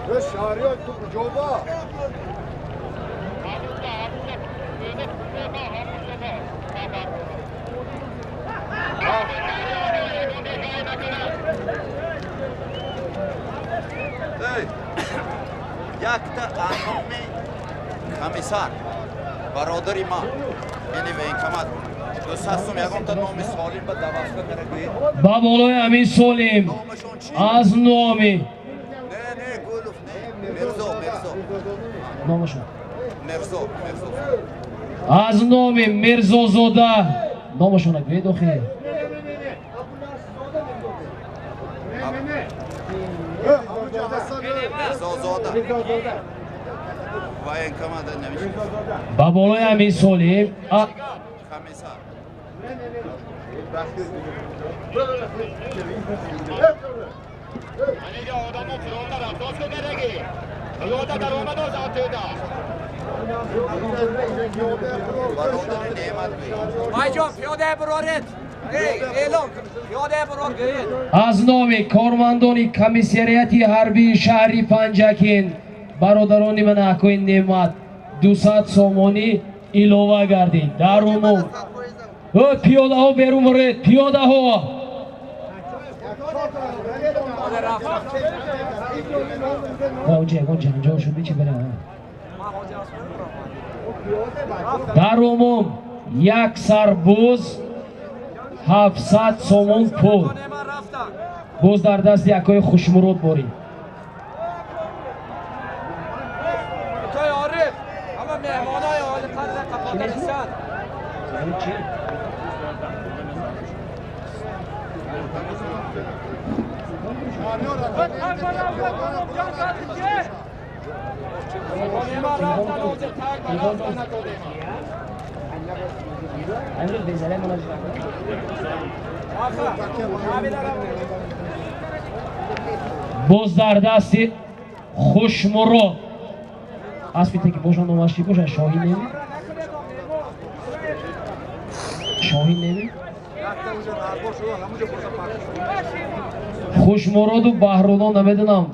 شهریار تو کجا؟ یک تا قانون کمیسر برادری ما یعنی وینکمات دو ساستم یکم تا نام سالیم به دواسته کرده با بالای امین سالیم از نامی نه گلوف نه مرزو نامشون مرزو از نامی مرزا زاده نامشون اگه داخل مرزو زاده وینکمات نمیشه با بالای امین سالیم کمیسر از نام کارمندان کمیسریاتی حربی شهری پنجکین برادران من اکوین نعمت 200 سومانی ایلوه گردید در عموم پیاده ها بیرون برید پیاده ها در عموم یک سربوز 700 سومون پول بوز در دست یکای خوشمرود باری باز در دست خوشمراد اسبی که باشن نماشتی باشن شاهی نمی خوشمراد و بهرودان نمیدونم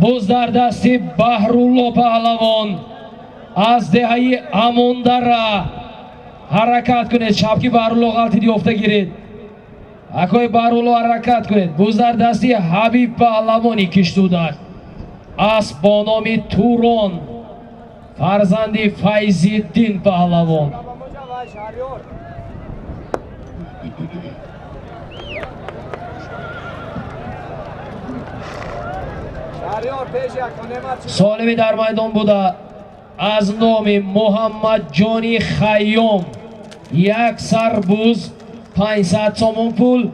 باز در دست بهرالله پهلوان از دهه اموندره حرکت کنید چپکی بهرالله غلطی دیافته گیرید اکای بهرالله حرکت کنید باز در دست حبیب پهلوانی کشتودک از با نام توران فرزندی فیض‌الدین پهلوان سالمی در میدان بوده از نام محمد جانی خیام یک سربوز 500 سومون پول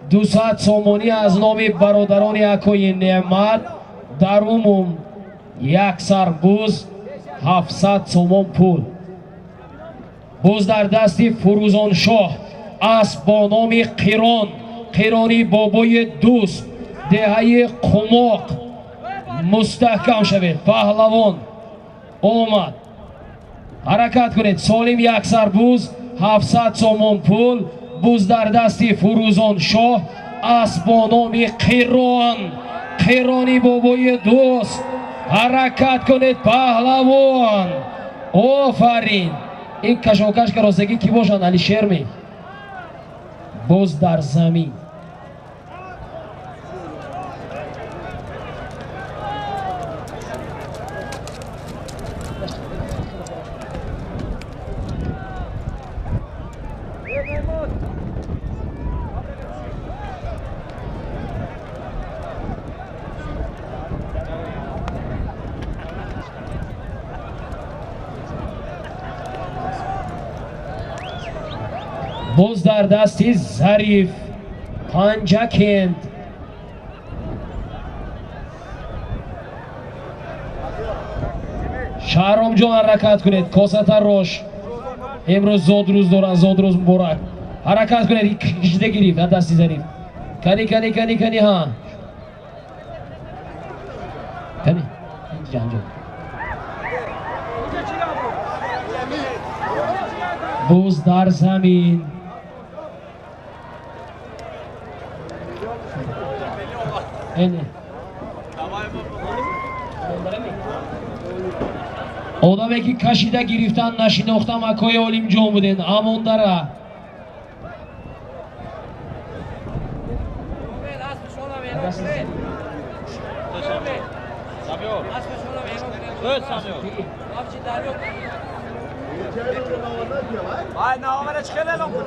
200 سومونی از نام برادران یکای نعمت در عموم یک سربوز 700 سومون پول بوز در دستی فروزان شاه از با نام قیرانی بابای دوست دهه قماق مستحکم شوید پهلوان آمد حرکت کنید سالم یک سربوز 700 سومون پول بوز در دستی فروزان شاه از با نام قیرانی بابای دوست حرکت کنید پهلوان آفرین این کشاکش که راستگی کی باشند علی شرمی باز در زمین باز در دستی ظریف پنجکند شهرام جان حرکت کنید کاسه روش امروز زود روز دارن، زود روز مبارک. حرکت کنید، کشیده گرفت، دستی زنید. کنی ها. کنی. جان. بوز در زمین. اینه. آدمی که کشیده گرفتن نشناختم اکای علیم جا بودن امون داره نه آمده چه خیلی الان کنم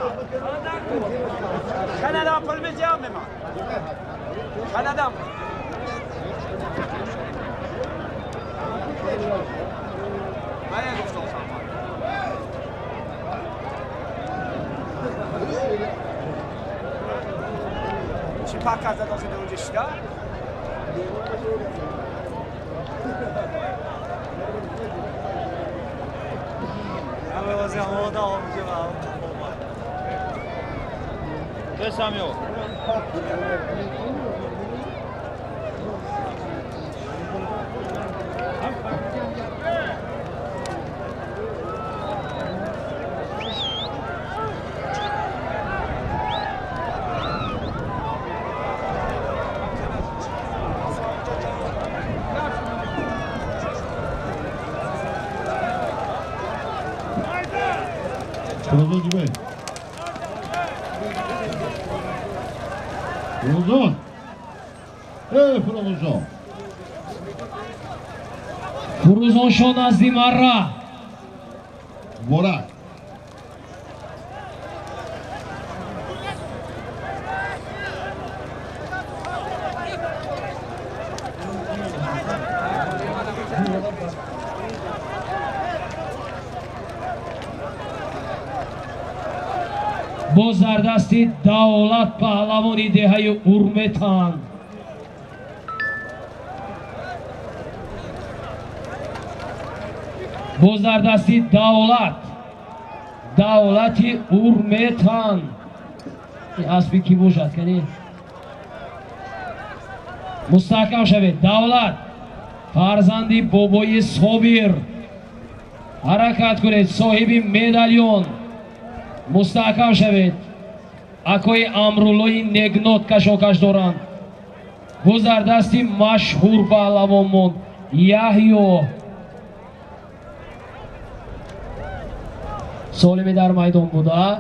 خیلی الان پل میزیم میمان خیلی الان باید گفتم سامان چی پاک کرده داشته اونجا شده؟ همه واسه همه دا آموزه با هم سامیو Frozo gibi. Frozo. Frozo. فروزان شو نزدی مره Borak. باز در دستی دولت پهلوانی دهه ارمتان باز در دستی دولتی ارمتان این اسبی کی باشد کنی مستحکم شوید دولت فرزندی بابای صابر حرکت کنید صاحبی مدالیون مستحکم شوید اکوی امرولوی نگنوت کشاکش دارند باز در دستی مشهور پهلوانمون یحیی سالمی در میدان بوده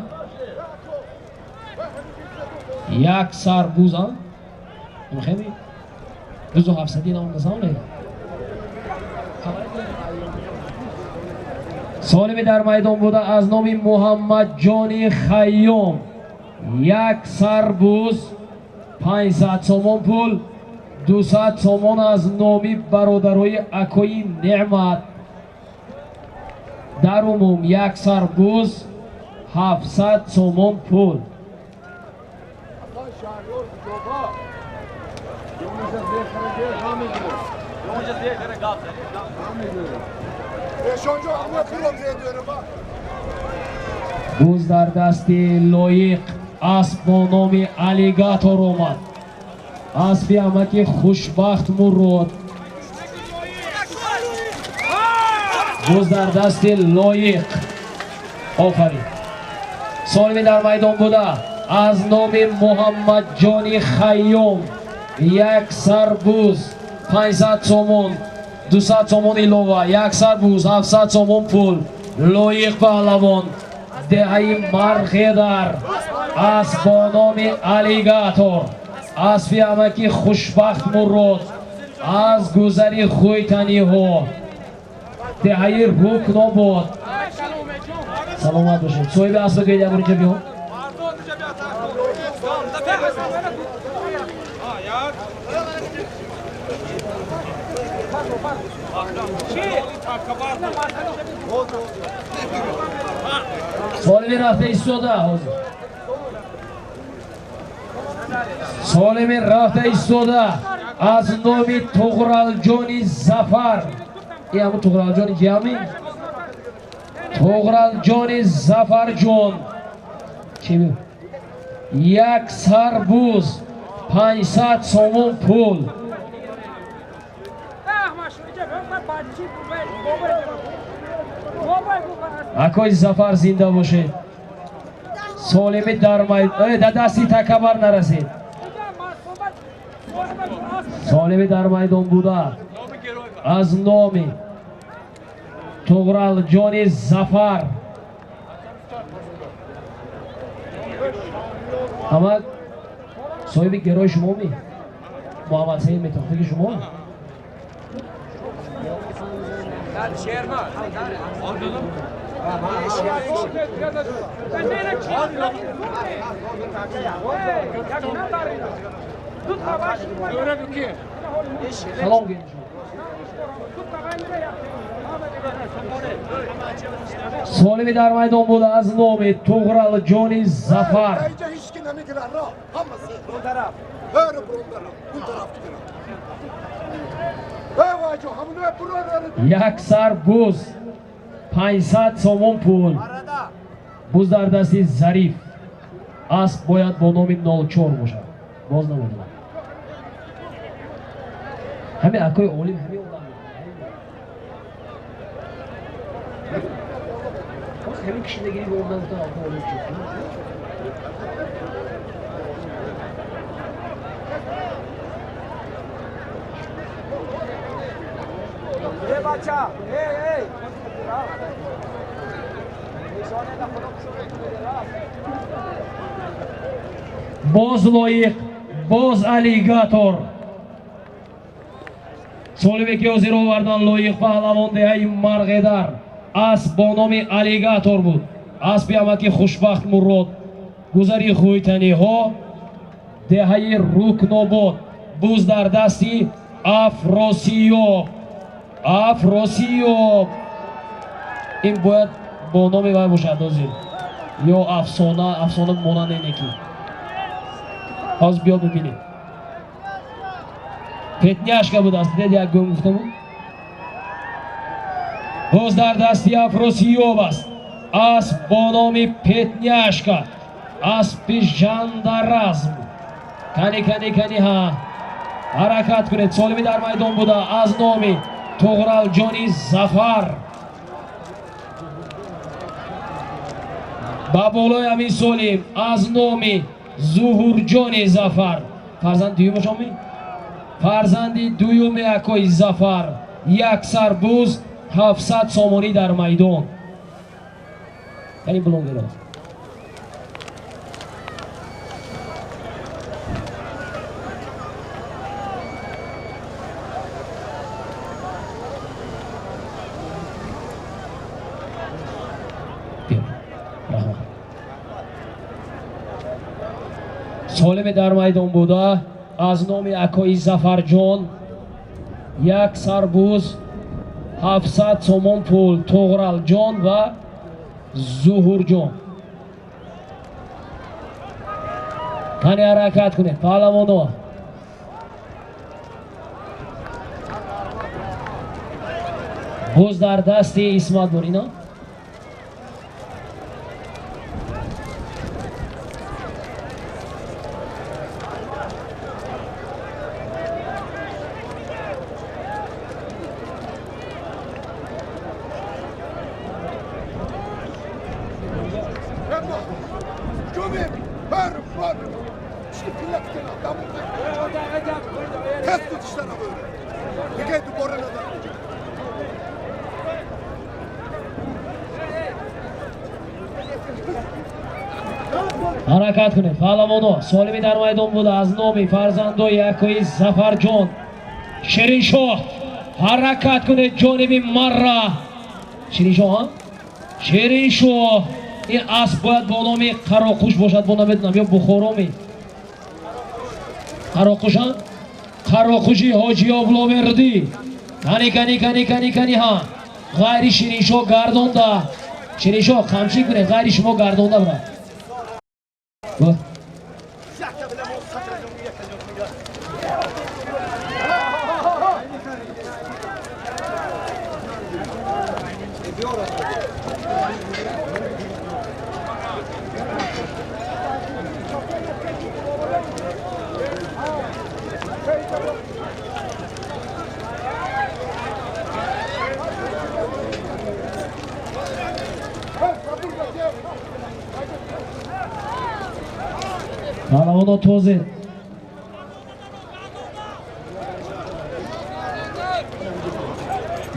یک سربوز هم خیلی 2700 نام نزانه سالمی در میدان بوده از نام محمد جانی خیام یک سربوز 500 تومان پول 200 تومان از نامی برادرای اکوی نعمت در عموم یک سربوز 700 تومان پول بوز در دستی لایق اسب با نام الیگاتور آمد اسبی همه خوشبخت مرود بوز در دستی لایق آفرین سالمی در میدان بوده از نام محمد جانی خیام یک سربوز 500 تومان 200 تومان ایلوه یک سربوز 700 تومان پول لایق پهلوان دهه مرخی در اسب با نام الیگاتور اسبی همه خوشبخت مرود از گذری خویتنی ها دهه رکن آباد سلامت باشید صاحب اسب گیده برو اینجا بیان سالمی رفته ایستاده سالمی رفته ایستاده از نامی تغرل جانی زفر این همون تغرل جانی جمعی To'g'raljoni Zafarjon. Kim? Yak sarbuz 500 so'm pul. Akoy Zafar zinda bo'lsin. Solimi darmaydi. Dadasi takabar narasid. Solimi dar maydon buda. Az nomi To'g'raljoni Zafar. Ama sohibi geroy shumomi? Muhammad Said metoxtagi shumo? Salom gelin. Solimi dar maydon bo'ldi az nomi To'g'raljoni Zafar. Hiç kim nemikiler ra. Hamısı bu taraf. Böyle bu taraf. Bu taraf. Vay hamını buraları. Yaksar buz 500 so'm pul. Buz dar dasti Zarif. Asp boyad bo nomi 04 bo'ladi. Boz namidilar. Hami akoy olim hami ular. Hami kishidagi o'rndan o'tib olim chiqdi. Hey bacha, hey. Boz loyiq, boz alligator. Solibek Yozirovardan loyiq pahlavonda ay marg'edar. As bonomi alligator بود. As بیامکی خوشبخت مراد. گذری خویتنی ها دههای رکناباد. بوز در دستی افراسیاب. افراسیاب. این باید با نامی باید باشد دازیم. یا افسانه ماننده نکی. از بیا ببینیم. پتنیاشکا بود است. دید یک گم گفتم بود. باز در دستی افراسیاب است. اسب با نام پتنیاشکا. اسب ژاندارمزم. کنی ها. حرکت کنید. سالمی در میدان بوده از نام To'g'raljoni Zafar. Baboloy amin solim az nomi Zuhurjoni Zafar. Farzand duyum shomi? Farzandi duyumi akoy Zafar. Yak sarbuz 700 somoni dar maydon. Ya'ni blogger. سالم در میدان بوده از نام اکای زفرجان یک سربوز 700 سوم پول توغرالجان و زهورجان. تنی حرکت کنید پهلوانو. بوز در دست اسمت بورینا. حرکت کنید پهلوانو. سالمی در میدان بوده از نام فرزندوی اکای زفرجان شیرین شاه. حرکت کنید جانب مره. شیرین شاه ها؟ شیرین شاه. این اسب باید با نام قراقوش باشد. با نام یا بخارامی قراقوش ها؟ قراقوشی حاجی آبلاوردی. کنی ها. غیری شیرین شاه گردانده. شیرین شاه خمشی کنید غیری شما گردانده برد. What? Palavon to'zi.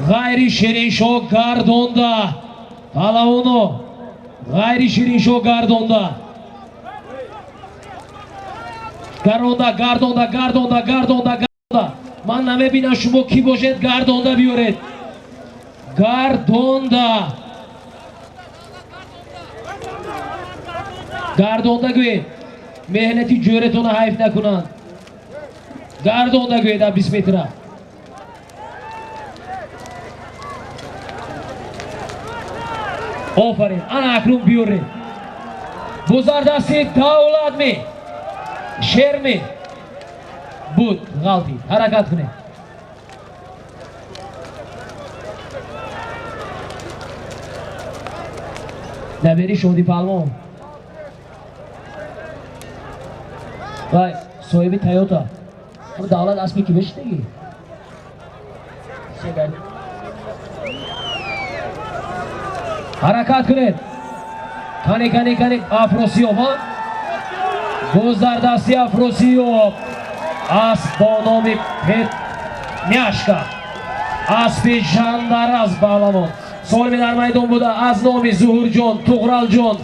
G'ayri Shirinsho Gardonda. Palavon G'ayri Shirinsho Gardonda. Gardonda. من نمیبینم شما کی باشید گردونده بیارید. گردونده گوید مهنتی جورتون حیف نکنند. گردونده گوید در 20 متره. آفرین انا اکنون بیارید. بزردستی دولت می شیر می بود غلطی حرکت کنه. نبری شدی پالمون وای صاحبی تایوتا اما دولت اسمی کی بشه دیگه حرکت کنید. کانی افروسیوب ها گذردستی افروسیوب اسب با نام پتنیاشکا اسب ژاندار از پالمون سالمی در میدان بوده از نام ظهور جان تغرل جان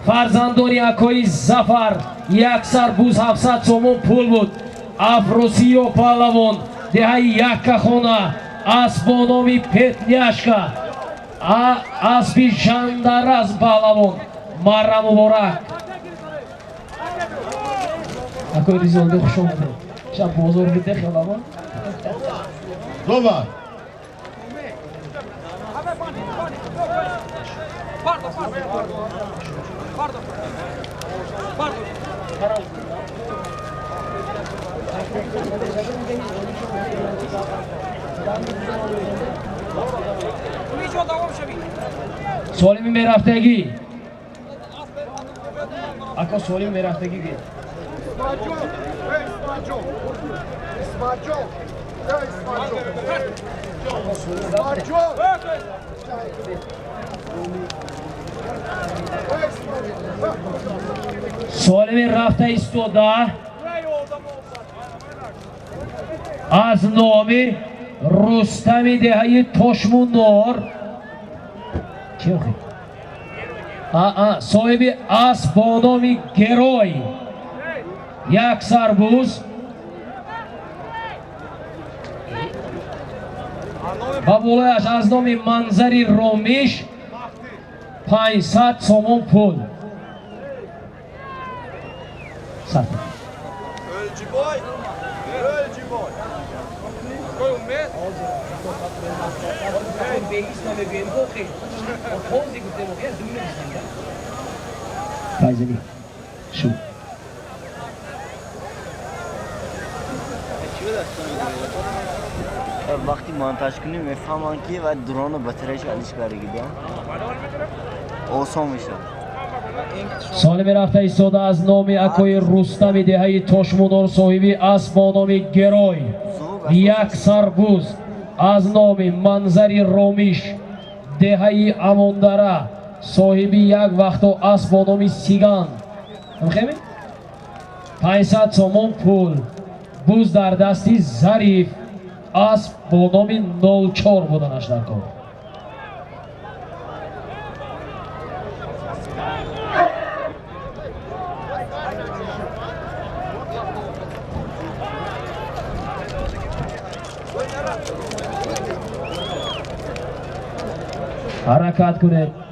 فرزندانی اکوی زفر یک سر بوز 700 سومون پول بود. افروسیو پالمون دهی یک خونه اسب با نام پتنیاشکا اسب ژاندار از پالمون مارا مبارک. اکوی ریزالده خوش اومده. شب بزرگ ده خیابان دوبار سالمی میرفتگی اکا سالمی میرفتگی گید سالمی رفته ایستاده از نامی رستمی دهی تشمونور چی آخی؟ صاحبی اسب با نام گروی یک سربوز و بولایش از نام منظری رومیش 500 سومون پول. سرد فایزلی شو وقتی مانتاژ کنیم میفهمن که و درون رو بطرش علیش برگیدن آسان میشه. سال میرفته ایستاده از نام اکوی رستمی دهی تشمونور صاحبی اسب با نام گروی یک سربوز از نام منظری رومیش دهی اموندره صاحبی یک وقت و اسب با نام سیگان 500 سومون پول بوز در دستی ظریف اسب با نام 04 بودنش در کار. حرکت کنید.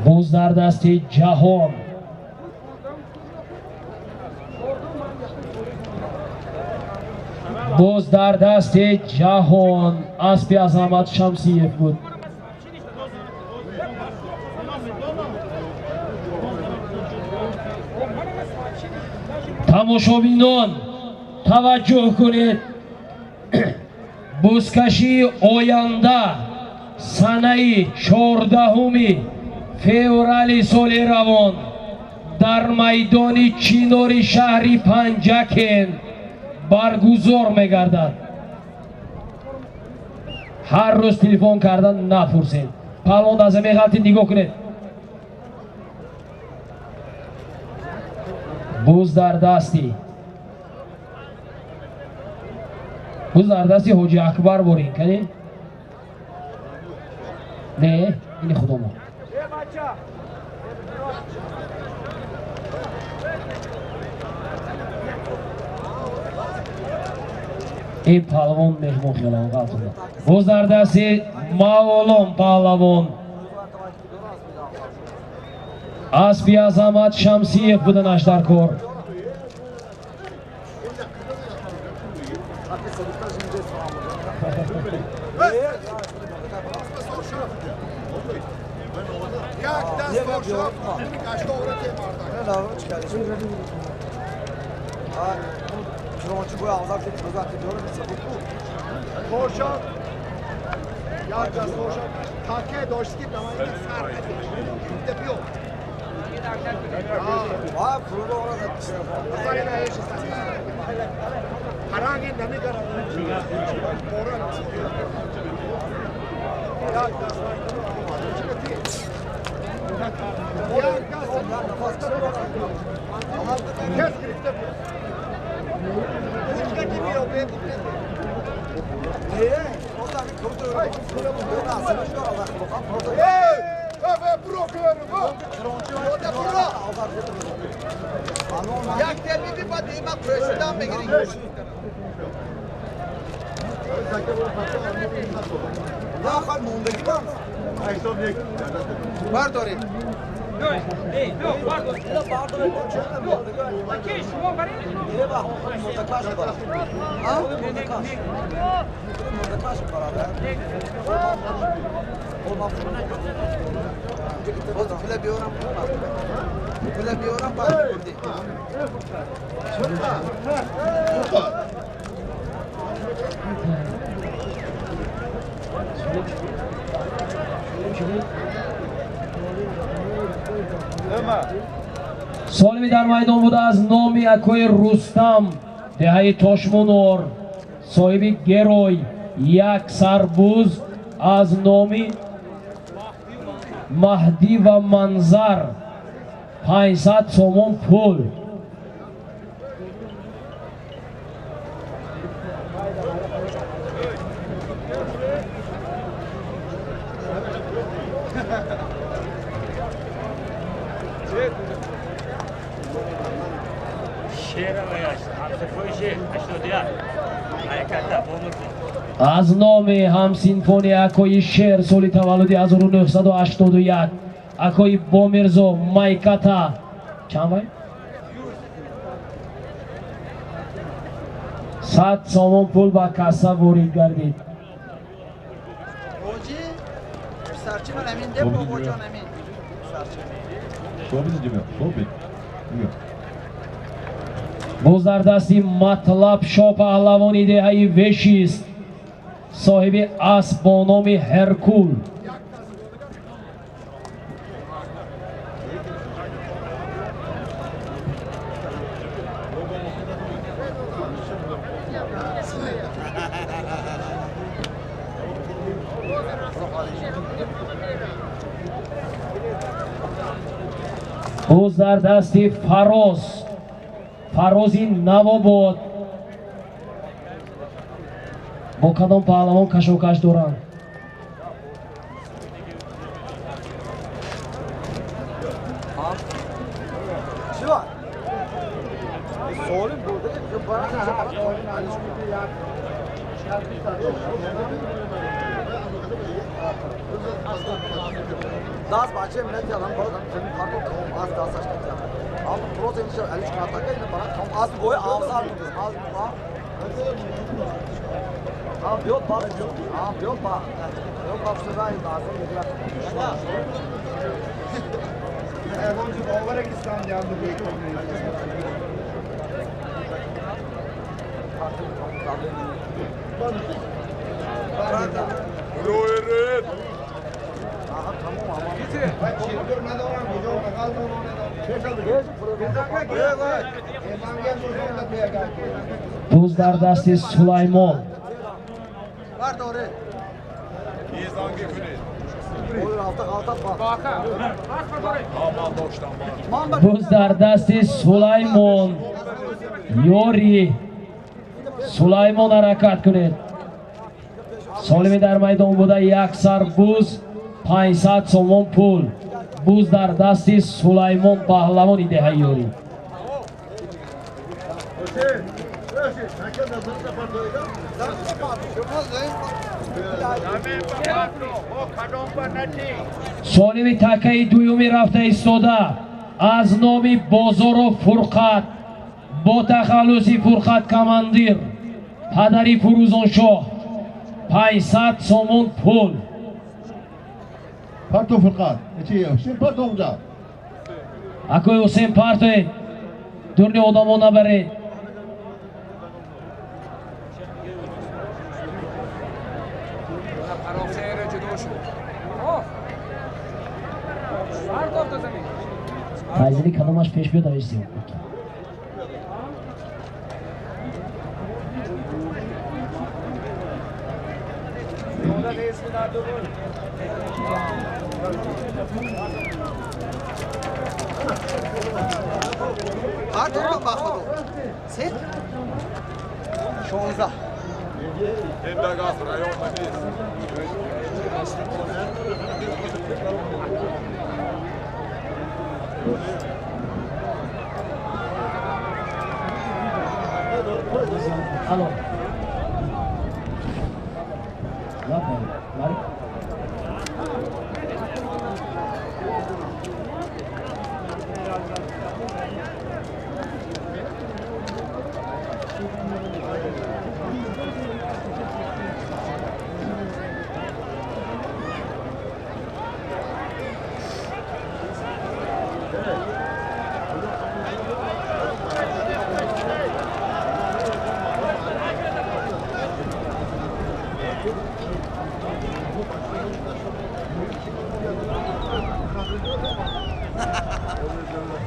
بوز در دست جهان بوز در دست جهان اسب عظمت شمسیف بود. تماشابینان توجه کنید. бузкашии оянда санаи 14 феврали соли равон дар майдони чинори шаҳри Панҷакен баргузор мегардад. ҳар рӯз телефон кардан напурсед. палвон аз меғалти нигоҳ кунед. буз дар дасти ҳоҷи акбар борин кани не ини худомо این پهلوان مهمون خیالان قلتونه باز در دست مولان پهلوان اسبی عظمت شمسیف بودنش در کار یک دست باشد گشت آورده Kronçu boyu ağzak dedi, gözak diyorum bize bu. باشد یک دست باشد تاکه داشت که نمایی سر نده بیو Vay kurulu orada işte. مثلا اینه هیچ هرانگی نمی کرد بورا یک دست کس گرفته بود Niye? O da bir kurdu. Ben aslında şu Allah bakan. Hey! Eve bırakıyorum bu! Kronçu orada burada ağzak dedi. یک دل بی با دیما پرشدان بگیریم Ne yapar mundaki var mı? برداریم Niye bak? Mundakaş var. Ha? Mundakaş. Mundakaş var abi. Olmaz. O da bile bir oran bulmaz. Bile bir oran bak. سالمی در میدان بوده از نام اکوی رستم دهه تاشمونور صاحب گروی یک سربوز از نام مهدی و منظر 500 سومون پول از نام هم سینفونی اکوی شعر سالی تولدی 1981 اکوی بامرزو مایکاتا چند باید؟ 100 سومون پول با کاسا وارد گردید Hoca, serçe ben emin değil mi hocan emin? باز در دستی مطلب شا پهلوانی دههی وشی است صاحب اسب با نام هرکول باز در دستی فروزی نواباد با کدام پهلوان کشوکش دارند Şu var. Soğulun burada. Bana Das bahçe millet yalan bu arada senin karton tam az daha saçma ya. Ama protein işte 53 kağıt takıyor yine bana tam az boyu ağzı almıyoruz. Az bu ha. Abi yok bak. Abi yok bak. Yok bak şurayı lazım dediler. Erdoğan'cığım olarak İslam yandı bu ekonomiyi. Tuz dar dasti Sulaymon. Tuz dar dasti Sulaymon. Yori. Sulaymon harakat kuned. Solimi dar maydon buda yak sar buz 500 somon pul. Buz dar dasti Sulaymon Pahlavon ide Yori. Солими такаи дуюми рафта истода аз номи Бозоров Фурқат бо тахаллуси Фурқат командир падари Фурӯзоншоҳ 500 сомон пул. Parto Furqat. Hüseyin Parto onca. Акои Ҳусейн Парто дурни одамон набаред. Файзали каломаш пеш биёд авести. Artık bakmadı. Sen? 16. Alo. Ne yapalım? Var.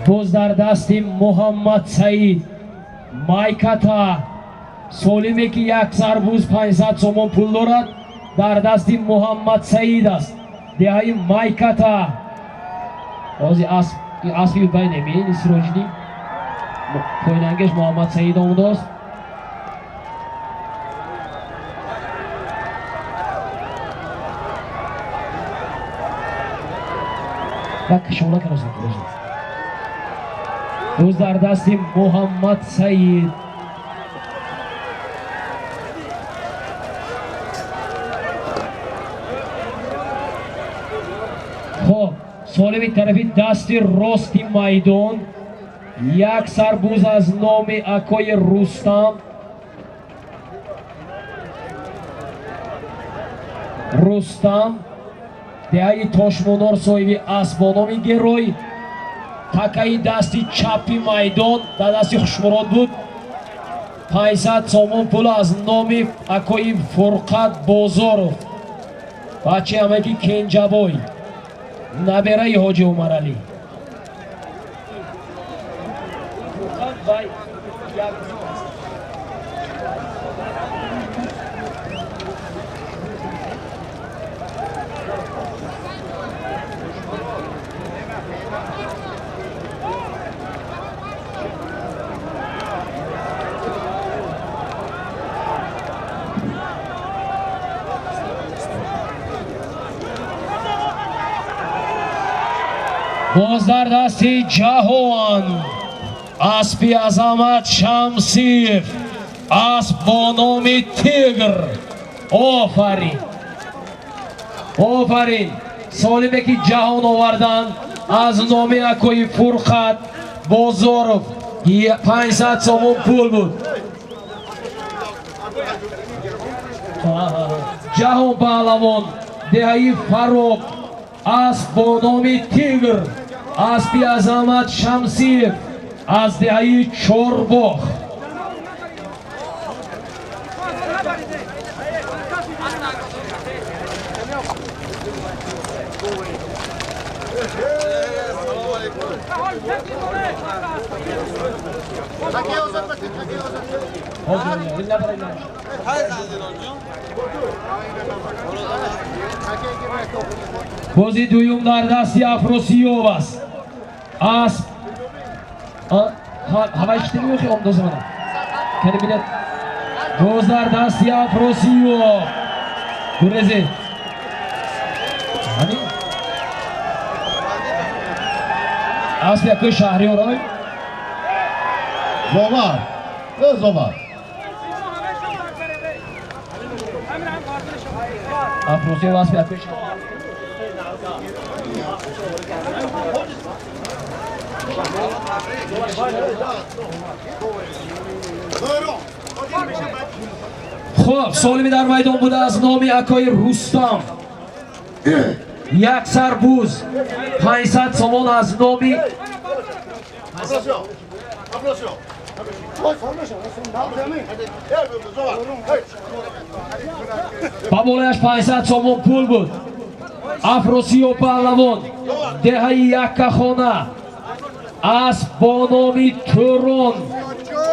Boz dar dasti Muhammad Said Maykata Solime ki yak sarbuz 500 somon pul dorad dar dasti Muhammad Said ast dehayi Maykata ozi asli bay nemeyin isrojini poynangesh Muhammad Said omudost bak şola karasın Boz dar dasti Muhammad Said Xo'p, Solimi tarafi dasti rosti maydon yak sarbuz az nomi akoyi Rustam dehayi Toshmonor sohibi asbonomi geroy Такаи дасти чапи майдон дар дасти Хушмурод буд 500 сомон пул аз номи акои Фурқат Бозоров бачаи амаки Кенҷабой набераи Ҳоҷи Умаралӣ Boz dar dasti Ҷаҳон аспи Азамат Шамсиев асп бо номи Тигр офарин офарин солиме ки Ҷаҳон овардан аз номи акои Фурқат Бозоров 500 сомон пул буд Ҷаҳон паҳлавон деҳаи Фароб асп бо номи Тигр аспи Азамат Шамсиев аз деҳаи Чорбоғ بازی دویم در دست افروسیوب است. اسب هوا اشتری میخوای اندازه منم کنی بیلت باز در دست افروسیوب گرزه اسب یکی شهریار های زومر زومر افروسیوب اسب یکی شهریار خب سالمی در میدان بوده از نام اکای رستم یک سربوز 500 سومان از نامی با بالایش 500 سومان پول بود افروسیوب پهلوان دهه یک خانه اسب با نامی تورون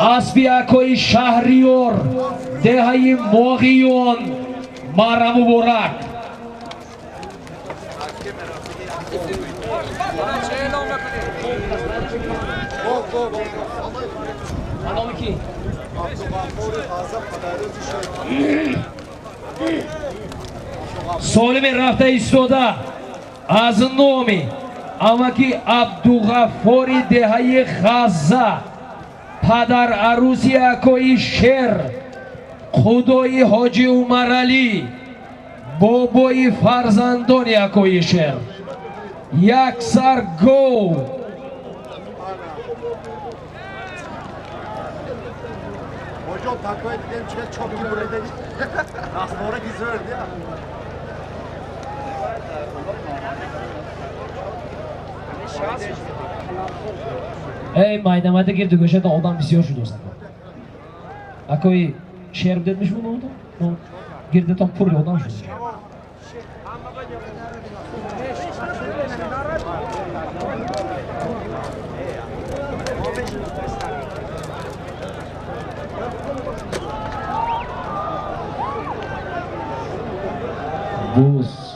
اسبی اکای شهریار دهه ماغیون مرا مبارک نام کی؟ سالم رفته ایستاده از نامی اماکی عبدالغفاری دهه خزه پدر عروسی اکای شیر خدای حاجی عمر علی بابای فرزندان اکای شیر یک سر گو Hocam takvaya gidelim çıkar çok iyi buraya değil. Nasıl oraya gizliyordu ya. ای maydamada girdi köşede odan bisiyor şu dostlar. Akoy şerif demiş bunu orada. Girdi tam purlu odan şu. Buz.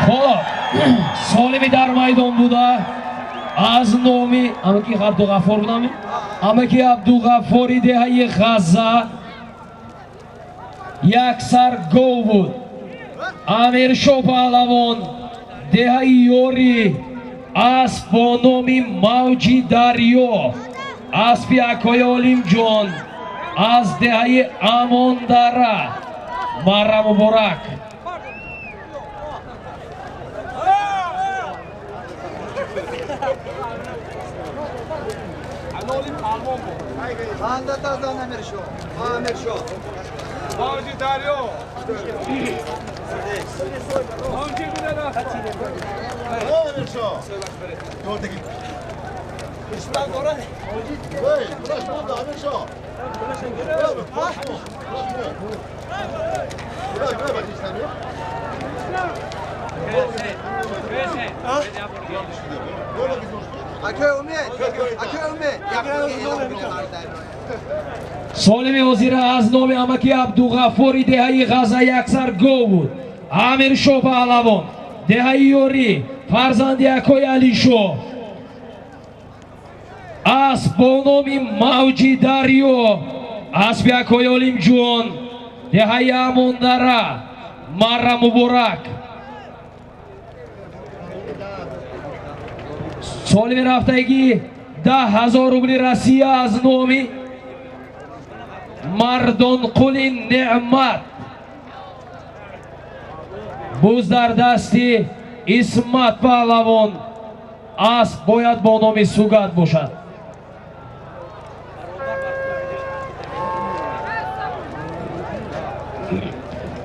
خب سالمی در میدان بوده از نامی اما کی عبدالغفار بودم اما کی عبدالغفاری دهه غزه یک سر گو بود امیر شاه پهلوان دهه یوری اسب با نامی موجی دریا اسبی اکای علیم جان از دهه امان دره مرا مبارک خانده تازان امیر شو امیر شو Bağcı Daryo. Bağcı Güler'e. Öyle şu. Yoldaki. İşten sonra Hey, bırak burada Amir şu. Bırak bak istemiyor. Akö Ümit. Akö Ümit. سالمی وزیر از نام امکی عبدالغفاری دهه غزه یک سر گو بود امیر شاه پهلوان دهه یوری فرزند اکای علی شاه اسب با نام موجی دریا اسب اکای علیم جان دهه امان دره مرا مبارک سالمی رفتگی 10,000 روبل رسیه از نامی مردان قل نعمت بوز در دستی اسمت پهلوان اسب باید با نام سوگند باشد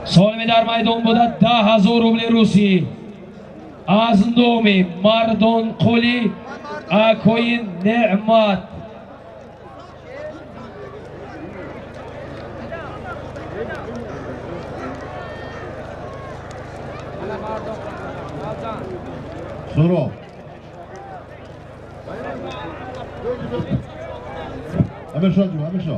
سالمی در میدان بوده 10,000 روبل روسی аз номи Мардонқулӣ Акои Неъмат. So'rov. Amisho.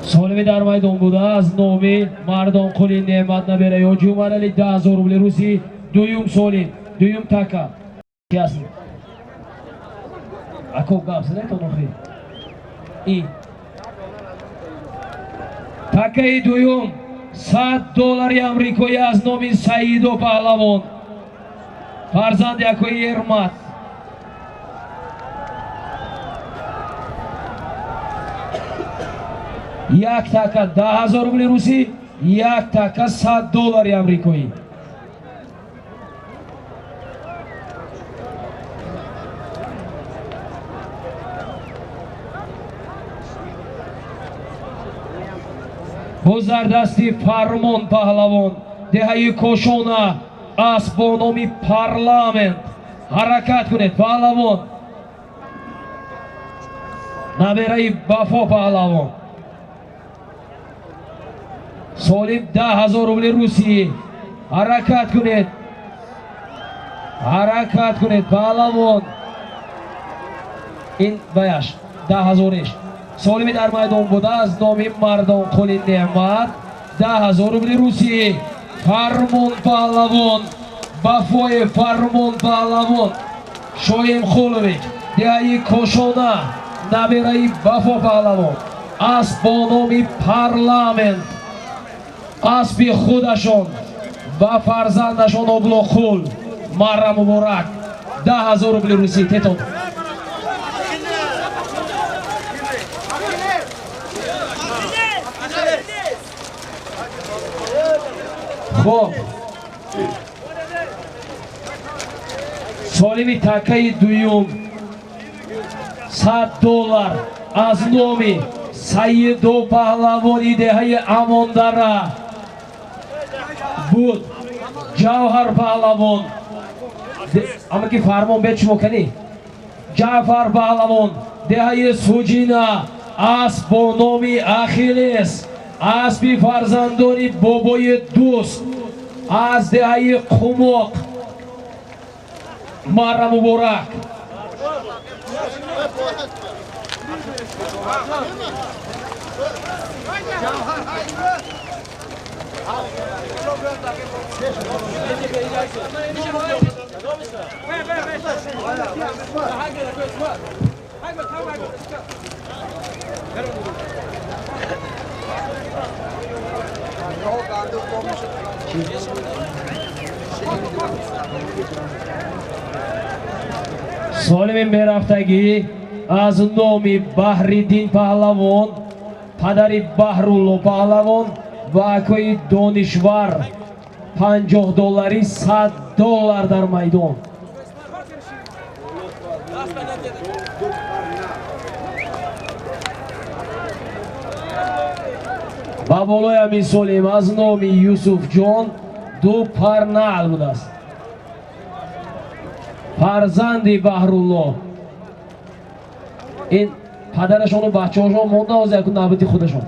Солими дар майдон буда аз номи Мардонқулӣ Неъмат набера ҳоҷи Умар Алӣ 10,000 рубли русӣ. Дуюм Солим, дуюм Така. Ясн. Ако гапсида тонохи. И Такаи дуюм $100 амрикоӣ аз номи Саидо Паҳлавон. Фарзанди Акои Ермат. Як така 10,000 рубли русӣ, як така $100 амрикоӣ. Бозардасти Фармон Паҳлавон, деҳаи Кошона аст бо номи Парламент. Ҳаракат кунед Паҳлавон. Набераи Вафо Паҳлавон. Солим 10,000 рубли русӣ. Ҳаракат кунед. Ҳаракат кунед Паҳлавон. Ин баяш 10,000-иш. Солими дар майдон буда аз номи Мардонқулӣ Неъмат 10,000 рубли русӣ. Фармон Паҳлавон. Вафои Фармон Паҳлавон. Шоим Хулович, деҳаи Кошона, набераи Вафо Паҳлавон. Аст бо номи Парламент. Аспи худашон ва фарзандашон Облохул марра муборак 10,000 рубли русӣ. Тетон. Хоб. Солими Такаи дуюм $100 аз номи Саидо Паҳлавони деҳаи Амондара буд. Ҷавҳар Паҳлавон. Ама ки фармон бед шумо кани. Ҷаъфар Паҳлавон деҳаи Суҷина аст бо номи Ахиллес. Аспи фарзандони бобои Дӯст аз деҳаи Қумоқ марра муборак. Солими мерафтагӣ аз номи Баҳриддин Паҳлавон, падари Баҳрулло Паҳлавон ва акои Донишвар $50 $100 дар майдон. و بالای همین سولیم از نام یوسف جان دو پر نعل بوده است. فرزند بحرالله. این پدرشان و بچه هاشان مانده از یک نبودی خودشان.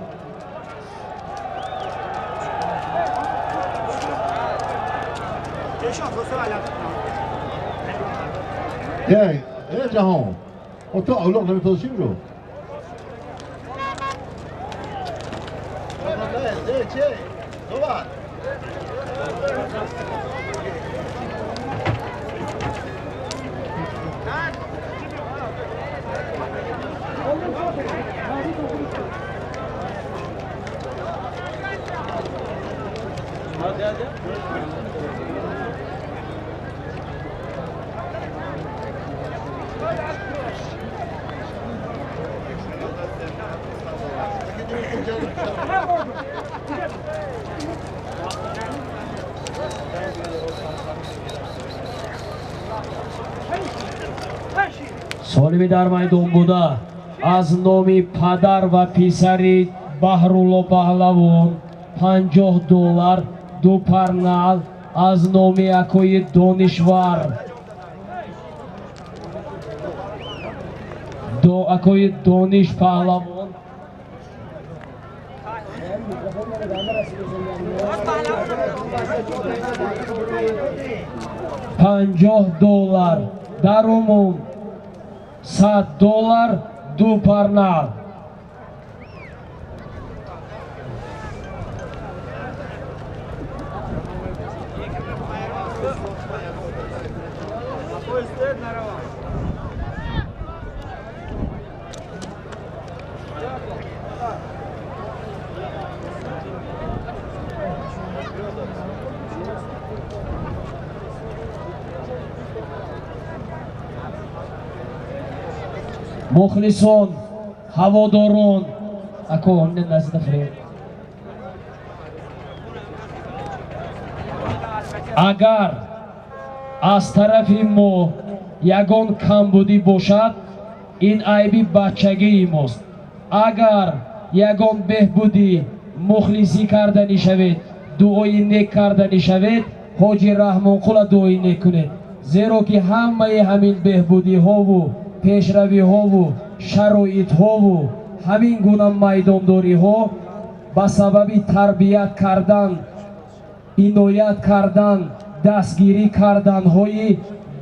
جهان تو اولاد نمیتونستیم رو چه؟ صحبت سالمی در میدان بوده از نام پدر و پسری بحرالله پهلوان $50 دو پر نعل از نام یکای دانشور دو اکای دانش پهلوان $50 در عموم $100 دو پر نعل. مخلصون هواداران اکو نزد خیر اگر از طرف ما یگان کمبودی باشد این عیبی بچگی ماست. اگر یگان بهبودی مخلصی کردنی شود دعای نیک کردنی شود حاجی رحمان قل دعای نیک کنید زیرا که همه همین بهبودی ها و پیشروی ها و شرایط ها و همین گونه میدانداری ها به سبب تربیت کردن عنایت کردن دستگیری کردن های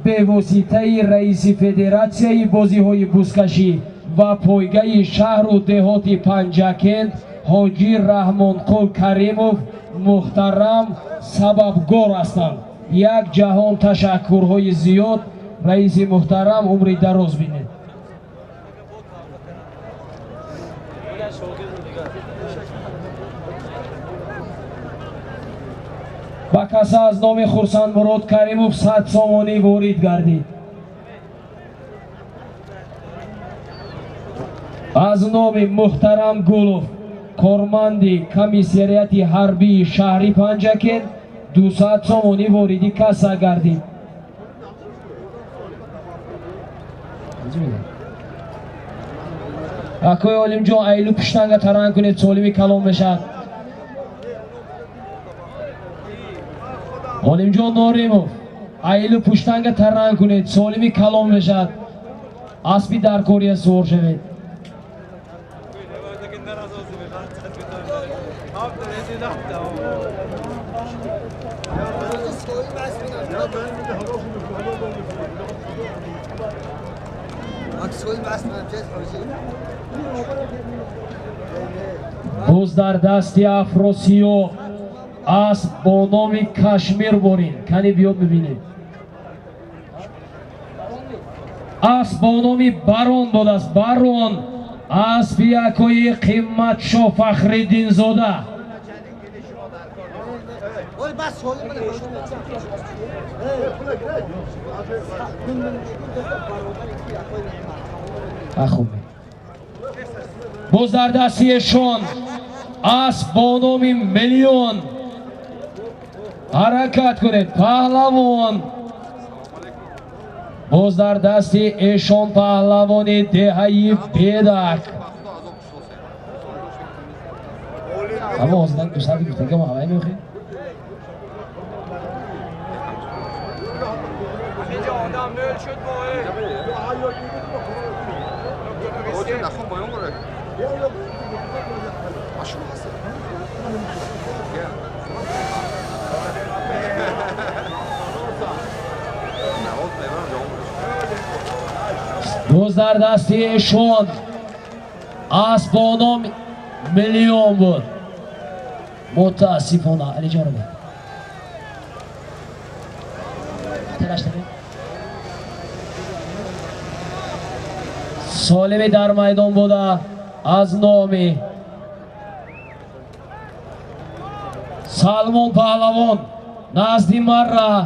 به واسطه رئیس فدراسیون بازی های بزکشی و پایگاه شهر و دهات پنجکند حاجی رحمان قل کریموف محترم سببگار هستند. یک جهان تشکرهای زیاد. رئیس محترم عمری دراز بینید. با کسی از نام خورسند مراد کریموف 100 سامانی وارد گردید. از نام محترم گلوف کارمند کمیسریت حربی شهری پنجکند 200 سامانی واردی کسا گردید. اکوی علم جان ایلو پشتنگه تران کنید سالمی کلام بشد. علم جان ناریموف ایلو پشتنگه تران کنید سالمی کلام بشد. اسبی در کوریه سور شوید. باز در دستی افراسیاب اسب با نام کشمیر برین. کنی بیاد ببینید. اسب با نام برون بود است. برون اسب یکوی قیمت شو فخردین زاده. باز در دستیشان اسب با نام میلیون حرکت کنید. پهلوان باز در دستی ایشان پهلوانی دههی بیدک Ama ağzından kusardı gittik ama havaya mı yok? اینجا آدم میل شد با در دستیشون اسبانم میلیون بود متاسفانه علی جان بود تلاش داریم سالمی در میدان بوده از نامی سلمان پهلوان نزدی مرا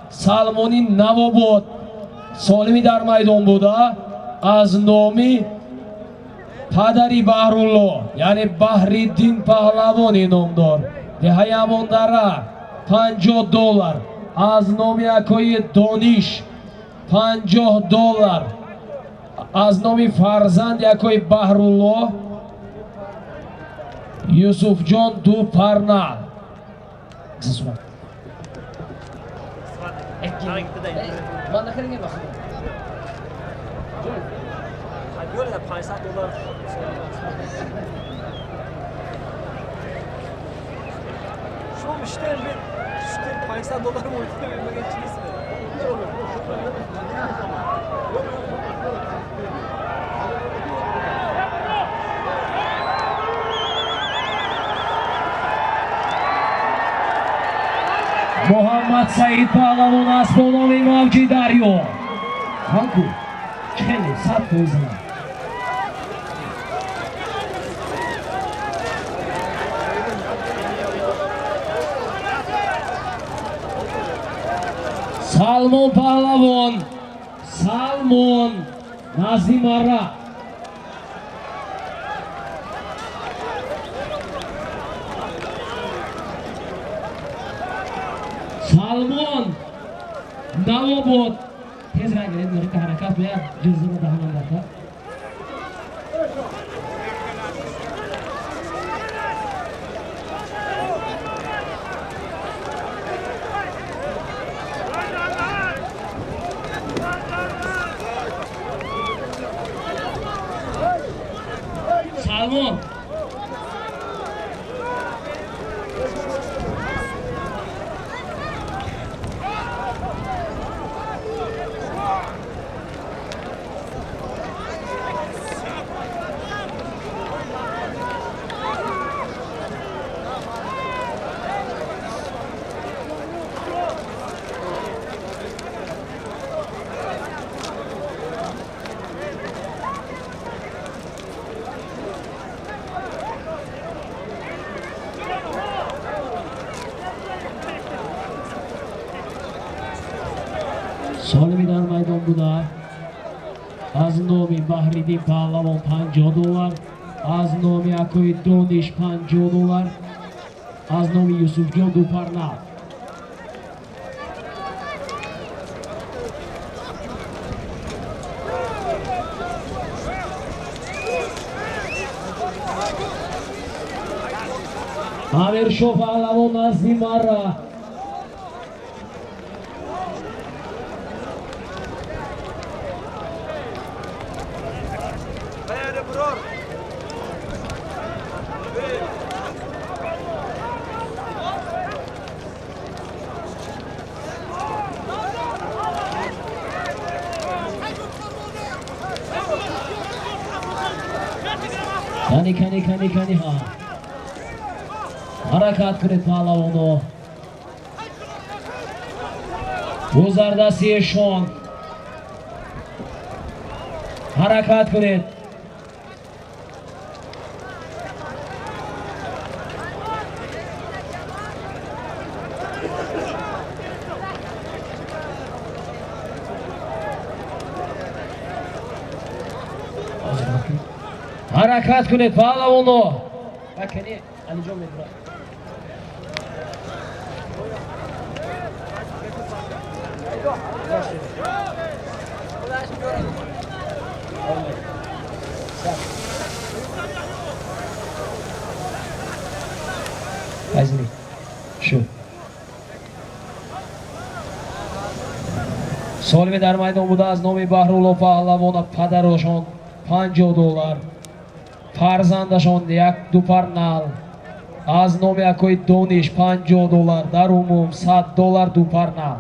سلمانی نوا بود سالمی در میدان بوده از نامی پدری بحرالله یعنی بحرالدین پهلوانی نامدار دهه امانداره $50 از نامی اکای دانش $50 از نامی فرزند اکای بحرالله یوسف جان دو پرنه من نخیلی بخیر Diyor ya $500 Şu müşteri $500 mı ödüyor geçiniz محمد سعید پهلوان اسبانان موجی دریا هنگو خیلی صد بزنم سلمان پهلوان سلمان نزدی مرا سلمان نوا بود تیز رنگ گرید میره که حرکت باید جزده رو دهنم دارد سلمان سالمی در میدان بوده از نامی بحرالدین پهلوان $50 از نامی اکوی دانش $50 از نامی یوسف جان دو پرنه امیر شاه پهلوان نزدی مرا کنی ها حرکت کنید پهلوانو گذردستیشون حرکت کنید حرکت کنید پهلوانو بکنی علی جان میبرد Azmi. Shu. Solimi در میدان بوده از نام بهرالله پهلوان پدرشان $50 فرزندشان یک دو پر نل از نام یکوی دانش $50 در عموم $100 دو پر نل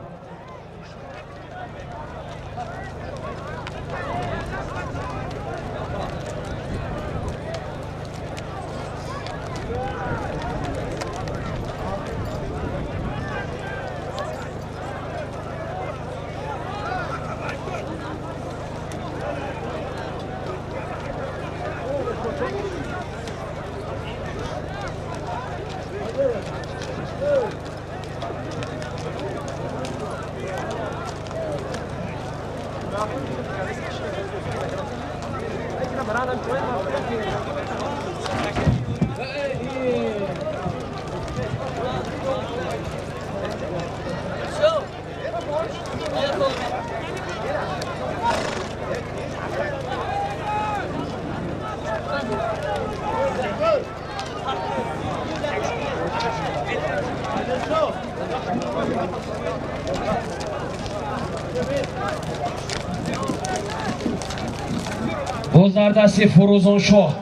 باز در دست فروزان شاه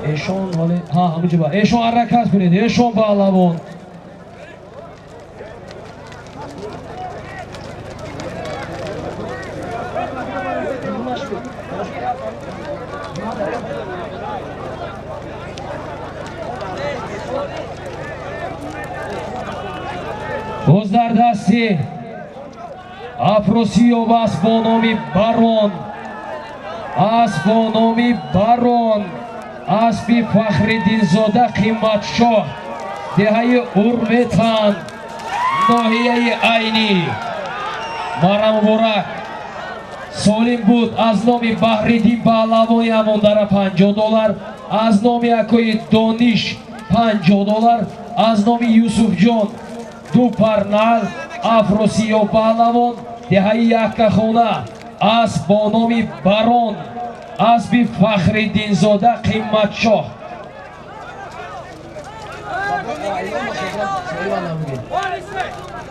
ایشون حالا همونجا با ایشون حرکت کنید ایشون پهلوان باز در دستی افروسیاب است با نام بارون است با نام بارون اسبی فخرالدین زاده قیمت شاه دهه اورمتان ناحیه عینی مارا مبارک سالم بود از نام بحریدین پهلوانی همون در $50 از نام یکوی دانش $50 از نام یوسف جان دو پر نل افروسیاب پهلوان دهه یک خانه از با نام بارون اسبی فخرالدین زاده قیمت شاه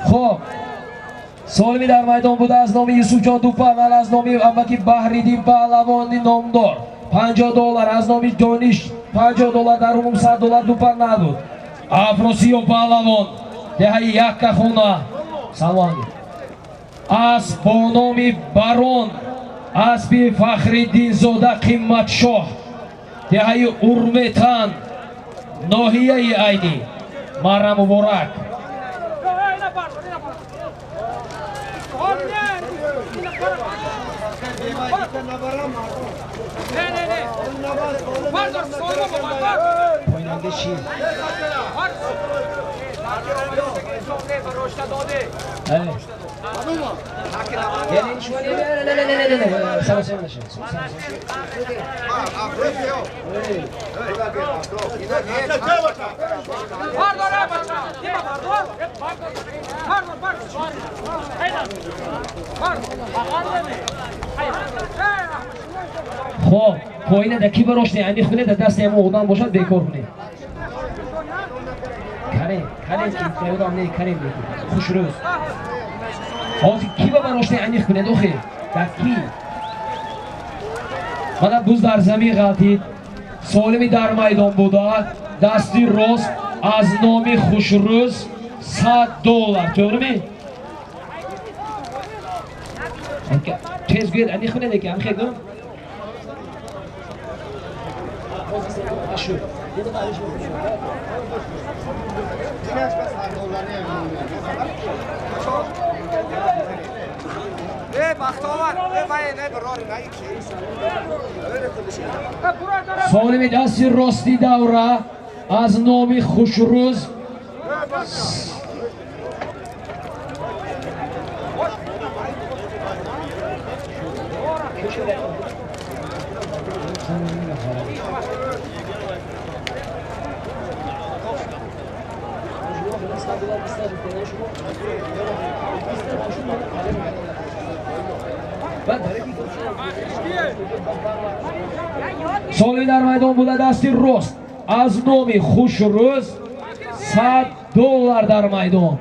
خب سالمی در میدان بوده از نام یوسف جان دو پر نل از نام امکی بحریدین پهلوانی نامدار $50 از نام دانش $50 در عموم $100 دو پر نل بود افروسیاب پهلوان دهه یک خانه سلام از با نام بارون اسبی فخرالدین زاده قیمت شاه دهه اورمتان ناحیه عینی مارا مبارک پویننده شیر یعنی شما نه سلام سلام نشید خب پایین دکی براش نه اندی خونه دست امو اودان باشد بیکار کنید کریم که نه کریم خوش روز حاضر کی با براش نه اندی خونه دوخه دکی مانا بوز در زمین غلطید سالمی در میدان بوده دستی راست از نام خوشروز $100 طور تیز گوید اندی خونه دیگه هم خیلی سالم دستی راستی دوره از نام خوشروز سالی در میدان بوده دستی راست از نام خوشروز $100 در میدان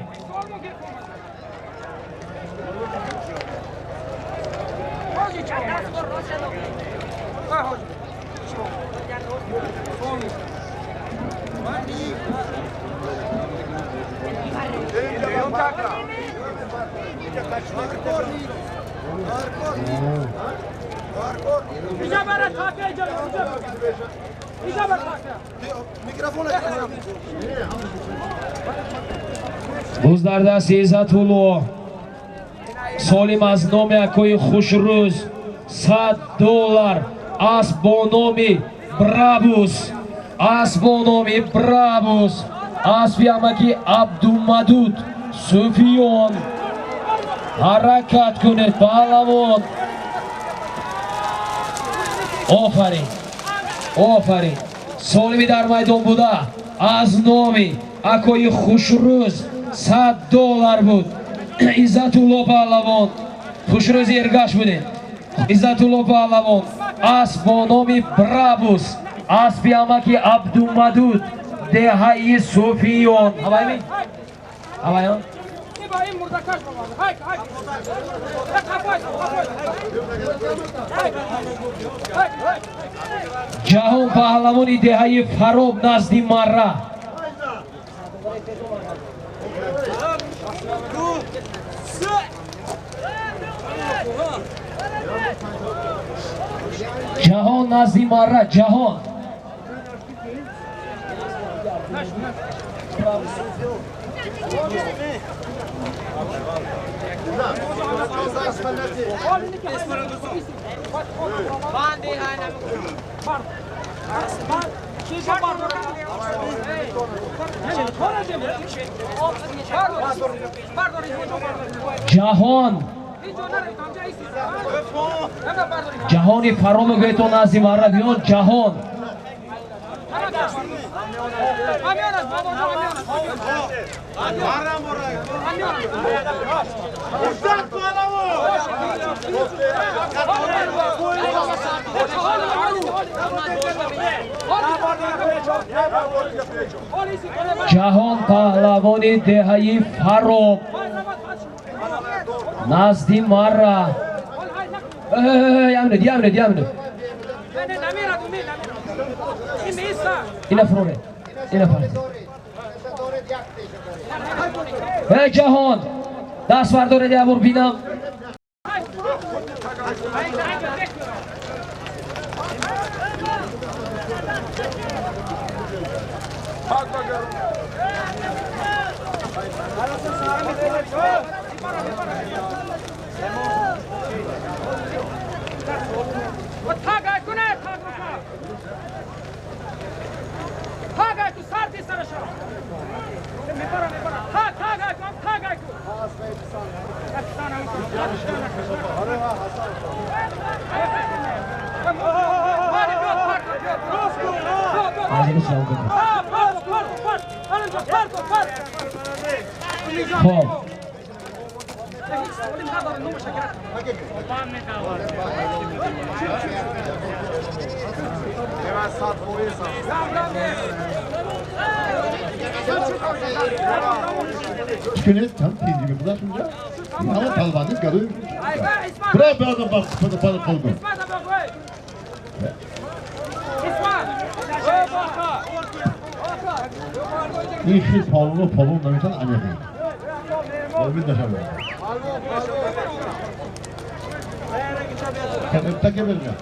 روز در دست عزت‌الله سالم از نام اکوی خوشروز $100 اسب با نام برابوس اسب با نام برابوس اسبی امکی عبدالمدود صوفیان حرکت کنید پهلوان آفرین آفرین سالمی در میدان بوده از نامی اکوی خوشروز $100 بود عزت‌الله پهلوان خوشروز ارگش بودین عزت‌الله پهلوان اسب با نامی برابوس اسبی امکی عبدالمدود دهایی صوفیان هوایی می؟ هوایی ها؟ جهان پهلوانی دهایی فراب نزدی مره جهان نزدی مره جهان جهان جهانی فرام گویتو نزدی مره بیان جهان جهان پهلوانی دهایی فرام نزدی مره یمنه اینا فروره اینا فرده ای جهان دست برداره دیوار بینم خب Şükür tam tezgahı bu da şunca. Ama talvanız garı. Bırak bir adam bak bana kaldı. İşte palon demişler anne. Olmuş da şöyle. Hep takip edeceğim.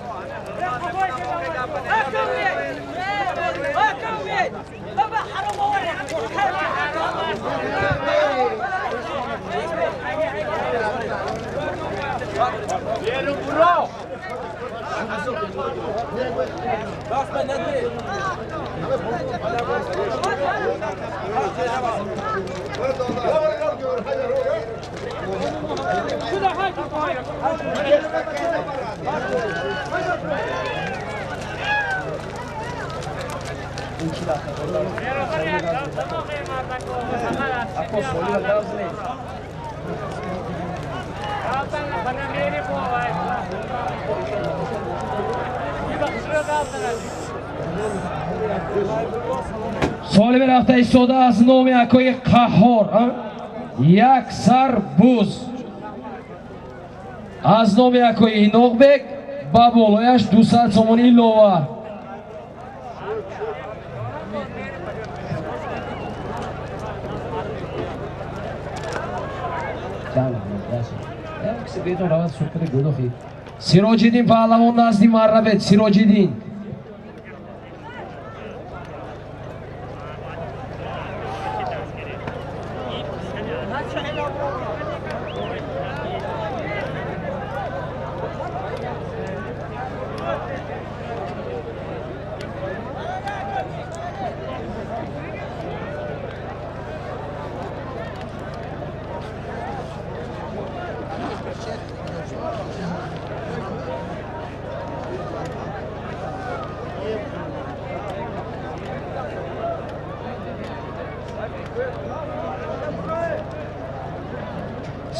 سوال رفته ایستاده از نام اکوی قهار یک سر بوز از نام اکوی نقبک با بالایش 200 سومانی لوور سیراجیدین پهلوان نزدی مربت سیراجیدین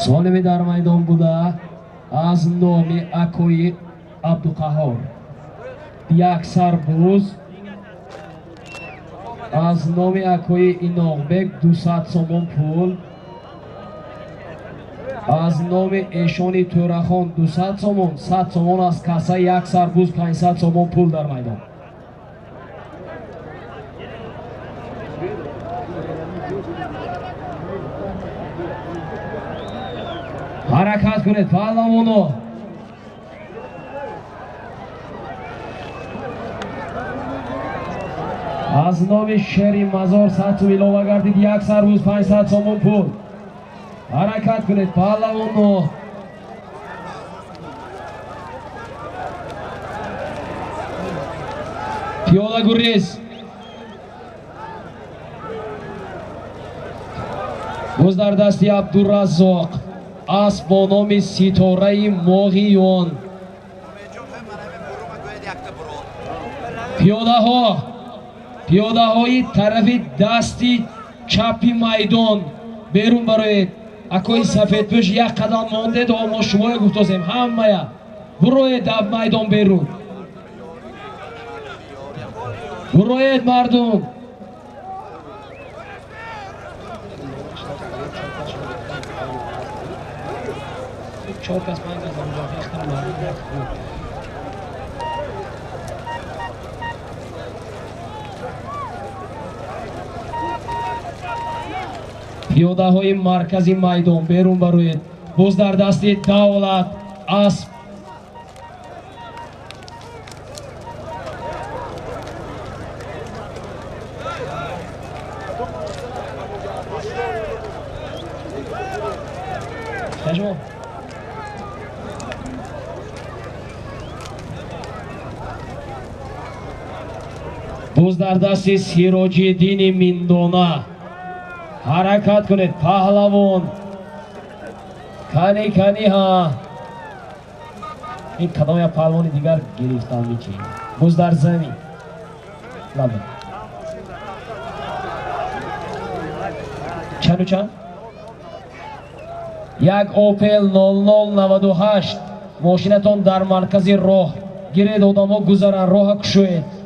سالمی در میدان بوده از نام اکوی عبدالقهار یک سربوز از نام اکوی ایناغبک 200 سومون پول از نام ایشانی تورخان 200 سومون 100 سومون از کسا یک سربوز 500 سومون پول در میدان حرکت کنید پهلوانو از نام شری مزار 100 سوم علاوه گردید یک سربوز 500 سومون پول حرکت کنید پهلوانو پیاده گریز بوز در دستی عبدالرزاق اسب با نام ستاره ماهیون پیاده های طرف دستی چپی میدان بیرون بروید اکوی سفید پوش یک قدم مانده دو ما شما گفتازیم همه بروید در میدان بیرون بروید مردم چهار کس پنج کس پیاده های مرکزی میدان بیرون بروید باز در دست دولت اسب باز در دست سیراج‌الدین میندانه حرکت کنید پهلوان کنی ها این کدام یا پهلوان دیگر گرفتن میچین باز در زمین لبه چند و چند؟ یک اوپل 0098 ماشینتان در مرکز راه گیرید آدم ها گذارن راه کشوید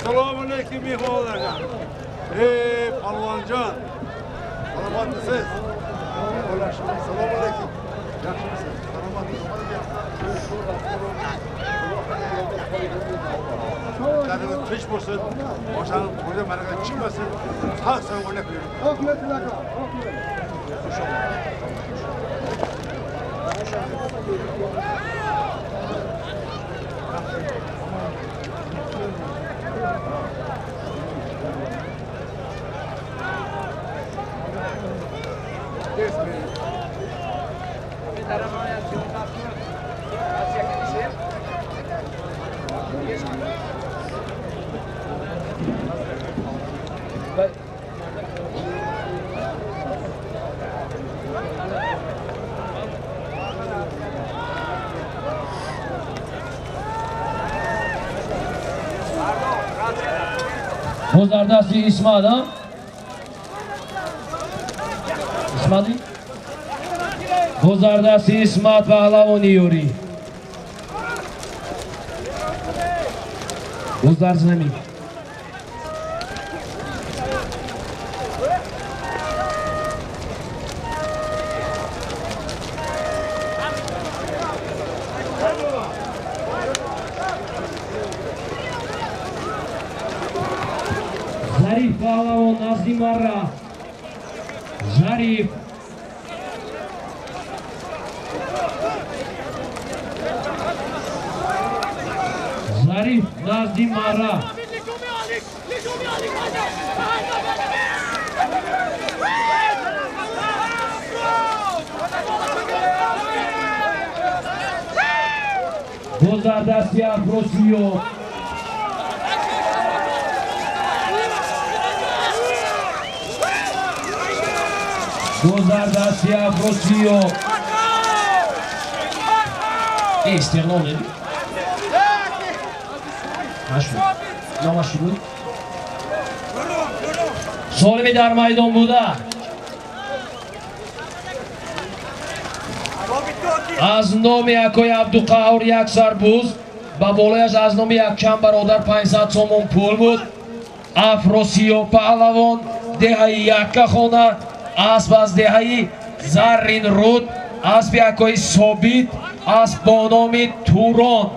Assalomu alaykum mehmonlarga. Ey palvonjon. Salomatsiz? Assalomu alaykum. Yaxshimisiz? Salomatsiz? Dadimiz tinch bo'lsin, boshlanib qo'yda managa chiqmasin. Xalq sen o'ynab bering. Bo'zlar dasti İsmat ha? İsmat mi? Bo'zlar dasti İsmat Pahlavoni Yuri. Bo'zlar zamin. Zarif Pahlavon Nazim Arra. Zarif. Zarif Nazim Arra. Bo'zlar dasti Afrosiyo. Bo'zlar dasti Afrosiyo. Esternon dedi. Mashhur. Nomashhur. Solimi dar maydon buda. از نام یکای عبدالقهار یک سربوز با بالایش از نام یک کم برادر 500 سومون پول بود. افروسیو پهلوان دهی یک خانه اسب از دهی زرین رود اسب یکای ثابت اسب با نام توران.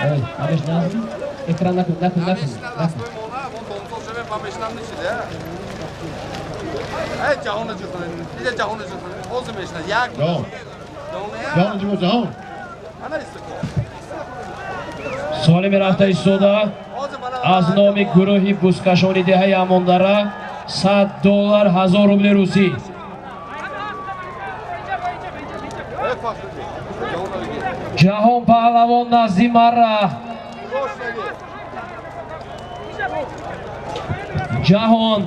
Evet, Abeş lazım. Ekran nakın. Hey, cahona çıksın. Bir de cahona çıksın. Olsun beşine. Yak. Tamam. Cahona Tamam cahon. Ana istiyor. سال رفته سودا از نام گروهی بوسکشانی دهه امانداره $100 1000 روبل روسی. جهان پهلوان نزدیم را جهان